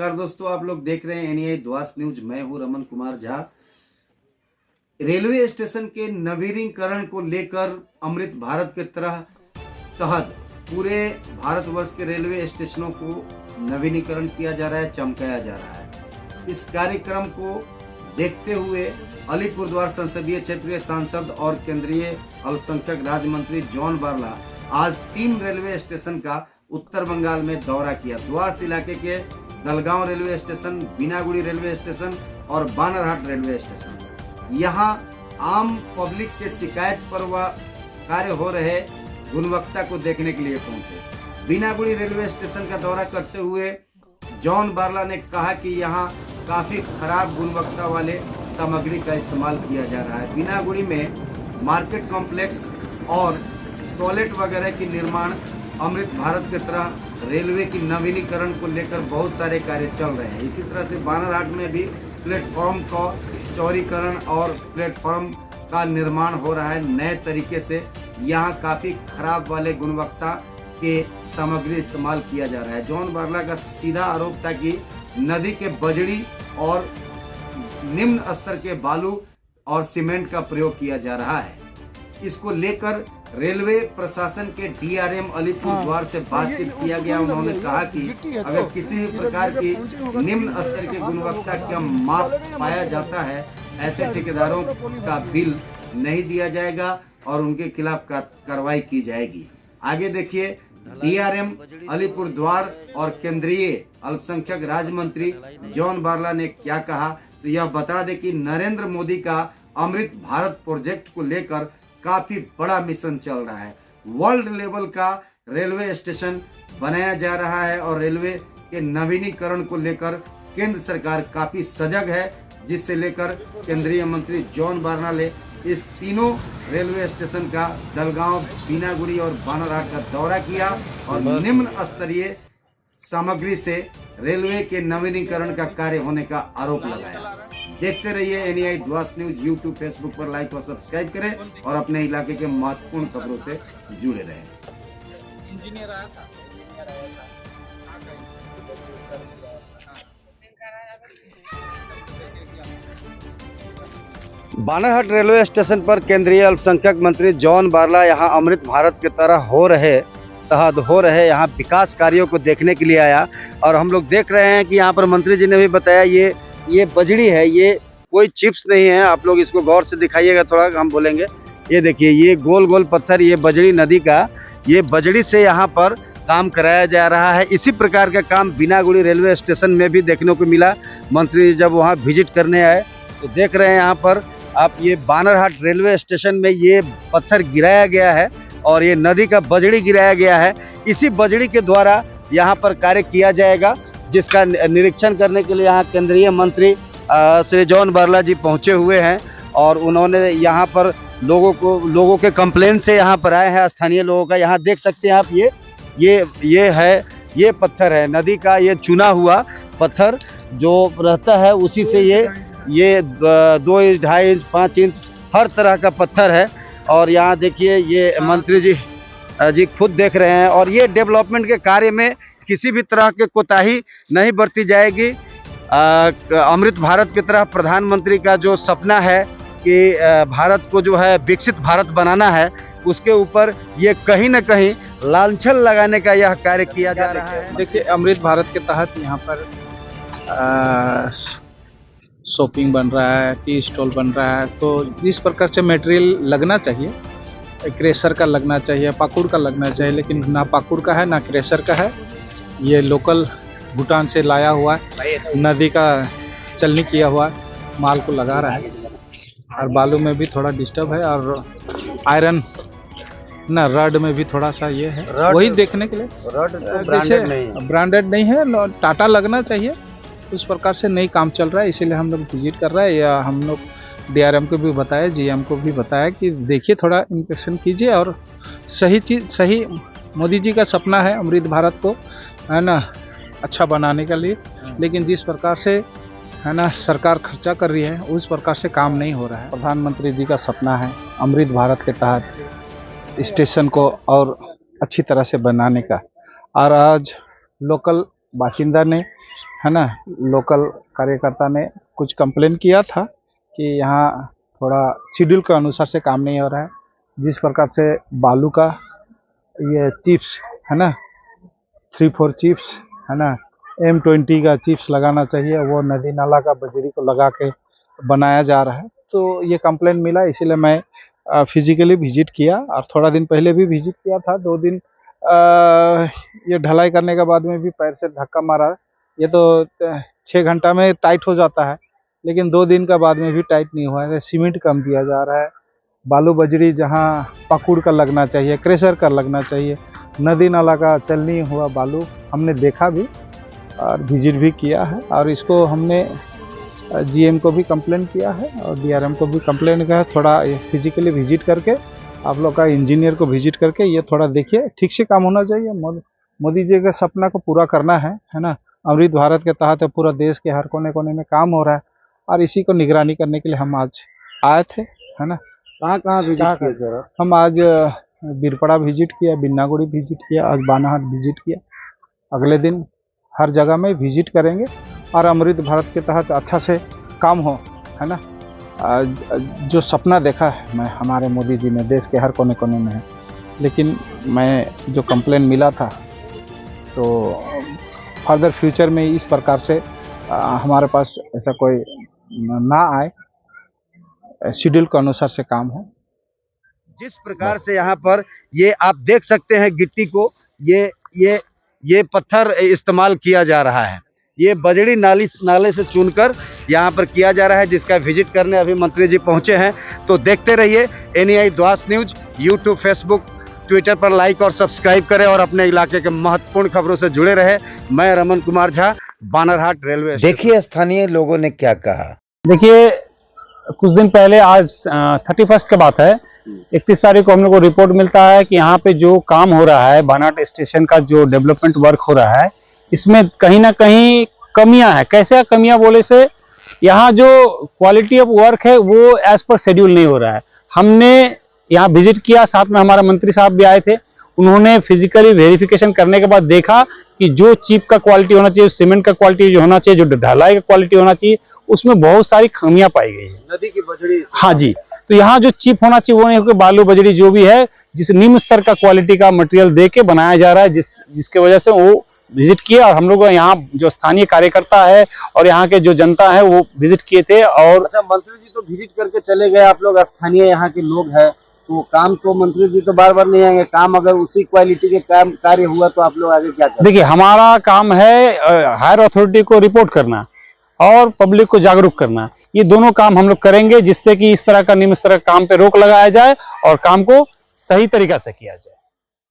नमस्कार दोस्तों, आप लोग देख रहे हैं एनआई द्वास न्यूज। मैं हूं रमन कुमार झा। रेलवे स्टेशन के नवीनीकरण को लेकर अमृत भारत के तहत पूरे भारतवर्ष के रेलवे स्टेशनों को नवीनीकरण किया जा रहा है, चमकाया जा रहा है। इस कार्यक्रम को देखते हुए अलीपुरद्वार संसदीय क्षेत्र के सांसद और केंद्रीय अल्पसंख्यक राज्य मंत्री जॉन बारला आज 3 रेलवे स्टेशन का उत्तर बंगाल में दौरा किया। द्वास इलाके के Dalgaon railway station, Binaguri railway station और बानरहाट रेलवे स्टेशन। यहाँ आम पब्लिक के शिकायत पर वह कार्य हो रहे गुणवत्ता को देखने के लिए पहुंचे। बीनागुड़ी रेलवे स्टेशन का दौरा करते हुए जॉन बारला ने कहा कि यहाँ काफी खराब गुणवत्ता वाले सामग्री का इस्तेमाल किया जा रहा है। बीनागुड़ी में मार्केट कॉम्प्लेक्स और टॉयलेट वगैरह की निर्माण अमृत भारत की तरह रेलवे की नवीनीकरण को लेकर बहुत सारे कार्य चल रहे हैं। इसी तरह से बानरहाट में भी प्लेटफॉर्म का चौड़ीकरण और प्लेटफॉर्म का निर्माण हो रहा है नए तरीके से। यहाँ काफ़ी खराब वाले गुणवत्ता के सामग्री इस्तेमाल किया जा रहा है। जॉन बारला का सीधा आरोप था कि नदी के बजड़ी और निम्न स्तर के बालू और सीमेंट का प्रयोग किया जा रहा है। इसको लेकर रेलवे प्रशासन के डीआरएम अलीपुरद्वार से बातचीत किया गया। उन्होंने कहा कि अगर किसी भी प्रकार की निम्न स्तर की गुणवत्ता का माप पाया जाता है, ऐसे ठेकेदारों का बिल नहीं दिया जाएगा और उनके खिलाफ कार्रवाई की जाएगी। आगे देखिए, डीआरएम अलीपुरद्वार और केंद्रीय अल्पसंख्यक राज्य मंत्री जॉन बारला ने क्या कहा। तो यह बता दें कि नरेंद्र मोदी का अमृत भारत प्रोजेक्ट को लेकर काफी बड़ा मिशन चल रहा है। वर्ल्ड लेवल का रेलवे स्टेशन बनाया जा रहा है और रेलवे के नवीनीकरण को लेकर केंद्र सरकार काफी सजग है, जिससे लेकर केंद्रीय मंत्री जॉन बारला ने इस तीनों रेलवे स्टेशन का दलगांव, बीनागुड़ी और बानरहाट का दौरा किया और निम्न स्तरीय सामग्री से रेलवे के नवीनीकरण का कार्य होने का आरोप लगाया। देखते रहिए एनआई द्वास न्यूज। यूट्यूब, फेसबुक पर लाइक और सब्सक्राइब करें और अपने इलाके के महत्वपूर्ण खबरों से जुड़े रहें। इंजीनियर आया था। बानरहाट रेलवे स्टेशन पर केंद्रीय अल्पसंख्यक मंत्री जॉन बारला यहाँ अमृत भारत की तरह हो रहे यहाँ विकास कार्यों को देखने के लिए आया। और हम लोग देख रहे हैं कि यहाँ पर मंत्री जी ने भी बताया ये बजड़ी है, ये कोई चिप्स नहीं है। आप लोग इसको गौर से दिखाइएगा, थोड़ा हम बोलेंगे। ये देखिए, ये गोल गोल पत्थर, ये बजड़ी नदी का, ये बजड़ी से यहाँ पर काम कराया जा रहा है। इसी प्रकार का काम बीनागुड़ी रेलवे स्टेशन में भी देखने को मिला। मंत्री जब वहाँ विजिट करने आए तो देख रहे हैं यहाँ पर आप, ये बानरहाट रेलवे स्टेशन में ये पत्थर गिराया गया है और ये नदी का बजड़ी गिराया गया है। इसी बजड़ी के द्वारा यहाँ पर कार्य किया जाएगा, जिसका निरीक्षण करने के लिए यहाँ केंद्रीय मंत्री श्री जॉन बारला जी पहुँचे हुए हैं। और उन्होंने यहाँ पर लोगों के कंप्लेन से यहाँ पर आए हैं, स्थानीय लोगों का। यहाँ देख सकते हैं आप, ये पत्थर है नदी का, ये चुना हुआ पत्थर जो रहता है, उसी से ये 2 इंच, 2.5 इंच, 5 इंच हर तरह का पत्थर है। और यहाँ देखिए, ये मंत्री जी खुद देख रहे हैं। और ये डेवलपमेंट के कार्य में किसी भी तरह के कोताही नहीं बरती जाएगी। अमृत भारत की तरह प्रधानमंत्री का जो सपना है कि भारत को जो है विकसित भारत बनाना है, उसके ऊपर ये कहीं ना कहीं लांछन लगाने का यह कार्य किया जा रहा है। देखिए, अमृत भारत के तहत यहाँ पर शॉपिंग बन रहा है, टी स्टॉल बन रहा है। तो जिस प्रकार से मटेरियल लगना चाहिए, क्रेशर का लगना चाहिए, पाकुड़ का लगना चाहिए, लेकिन ना पाकुड़ का है ना क्रेशर का है। ये लोकल भूटान से लाया हुआ है, नदी का चलनी किया हुआ माल को लगा रहा है। और बालू में भी थोड़ा डिस्टर्ब है और आयरन ना रड में भी थोड़ा सा ये है, वही देखने के लिए। ब्रांडेड नहीं है, टाटा लगना चाहिए, उस प्रकार से नहीं काम चल रहा है। इसीलिए हम लोग विजिट कर रहे हैं। या हम लोग डीआरएम को भी बताया, जीएम को भी बताया कि देखिए, थोड़ा इंस्पेक्शन कीजिए और सही मोदी जी का सपना है अमृत भारत को, है ना, अच्छा बनाने के लिए। लेकिन जिस प्रकार से, है ना, सरकार खर्चा कर रही है, उस प्रकार से काम नहीं हो रहा है। प्रधानमंत्री जी का सपना है अमृत भारत के तहत स्टेशन को और अच्छी तरह से बनाने का। और आज लोकल बाशिंदा ने है ना, लोकल कार्यकर्ता ने कुछ कंप्लेन किया था कि यहाँ थोड़ा शेड्यूल के अनुसार से काम नहीं हो रहा है। जिस प्रकार से बालू का ये चिप्स है ना, 3-4 चिप्स है ना, M20 का चिप्स लगाना चाहिए, वो नदी नाला का बजरी को लगा के बनाया जा रहा है। तो ये कंप्लेन मिला, इसीलिए मैं फिजिकली विजिट किया और थोड़ा दिन पहले भी विजिट किया था। 2 दिन ये ढलाई करने के बाद में भी पैर से धक्का मारा। ये तो 6 घंटा में टाइट हो जाता है, लेकिन 2 दिन के बाद में भी टाइट नहीं हुआ है। सीमेंट कम दिया जा रहा है। बालू बजरी जहाँ पाकुड़ का लगना चाहिए, क्रेशर का लगना चाहिए, नदी नाला का चल नहीं हुआ बालू हमने देखा भी और विजिट भी किया है। और इसको हमने GM को भी कंप्लेन किया है और DRM को भी कंप्लेन किया है। थोड़ा फिजिकली विजिट करके आप लोग का इंजीनियर को विजिट करके ये थोड़ा देखिए, ठीक से काम होना चाहिए। मोदी जी के सपना को पूरा करना है ना। अमृत भारत के तहत पूरा देश के हर कोने कोने में काम हो रहा है और इसी को निगरानी करने के लिए हम आज आए थे, है ना। कहाँ विजिट किए सर? हम आज बीरपड़ा विजिट किया, बिन्नागुड़ी विजिट किया, आज बानाहाट विजिट किया। अगले दिन हर जगह में विजिट करेंगे और अमृत भारत के तहत अच्छा से काम हो, है ना। जो सपना देखा है मैं हमारे मोदी जी ने देश के हर कोने कोने में है, लेकिन मैं जो कंप्लेन मिला था तो फर्दर फ्यूचर में इस प्रकार से हमारे पास ऐसा कोई ना आए, शेड्यूल के अनुसार से काम हो। जिस प्रकार से यहाँ पर ये आप देख सकते हैं गिट्टी को, ये पत्थर इस्तेमाल किया जा रहा है। ये बजड़ी नाले से चुनकर यहाँ पर किया जा रहा है, जिसका विजिट करने अभी मंत्री जी पहुंचे हैं। तो देखते रहिए NEI Dooars news. YouTube, Facebook, Twitter पर लाइक और सब्सक्राइब करें और अपने इलाके के महत्वपूर्ण खबरों से जुड़े रहे। मैं रमन कुमार झा, बानरहाट रेलवे। देखिए स्थानीय लोगों ने क्या कहा। देखिए, कुछ दिन पहले, आज 31 की बात है, 31 तारीख को हम लोग को रिपोर्ट मिलता है कि यहाँ पे जो काम हो रहा है, बानाहाट स्टेशन का जो डेवलपमेंट वर्क हो रहा है, इसमें कहीं ना कहीं कमियां हैं। कैसे कमियां बोले से, यहाँ जो क्वालिटी ऑफ वर्क है वो एज पर शेड्यूल नहीं हो रहा है। हमने यहाँ विजिट किया, साथ में हमारे मंत्री साहब भी आए थे। उन्होंने फिजिकली वेरिफिकेशन करने के बाद देखा कि जो चिप का क्वालिटी होना चाहिए, सीमेंट का क्वालिटी जो होना चाहिए, जो ढलाई का क्वालिटी होना चाहिए, उसमें बहुत सारी खामियां पाई गई है। नदी की बजड़ी, हाँ जी। तो यहाँ जो चिप होना चाहिए वो नहीं होकर बालू बजड़ी जो भी है, जिस निम्न स्तर का क्वालिटी का मटेरियल दे के बनाया जा रहा है, जिसके वजह से वो विजिट किया। और हम लोग यहाँ जो स्थानीय कार्यकर्ता है और यहाँ के जो जनता है वो विजिट किए थे। और अच्छा, मंत्री जी तो विजिट करके चले गए, आप लोग स्थानीय यहाँ के लोग हैं, तो काम तो मंत्री जी तो बार बार नहीं आएंगे। काम अगर उसी क्वालिटी के काम कार्य हुआ तो आप लोग आगे क्या करें? देखिए, हमारा काम है हायर अथॉरिटी को रिपोर्ट करना और पब्लिक को जागरूक करना। ये दोनों काम हम लोग करेंगे, जिससे कि इस तरह का निम्न स्तर का काम पे रोक लगाया जाए और काम को सही तरीका से किया जाए।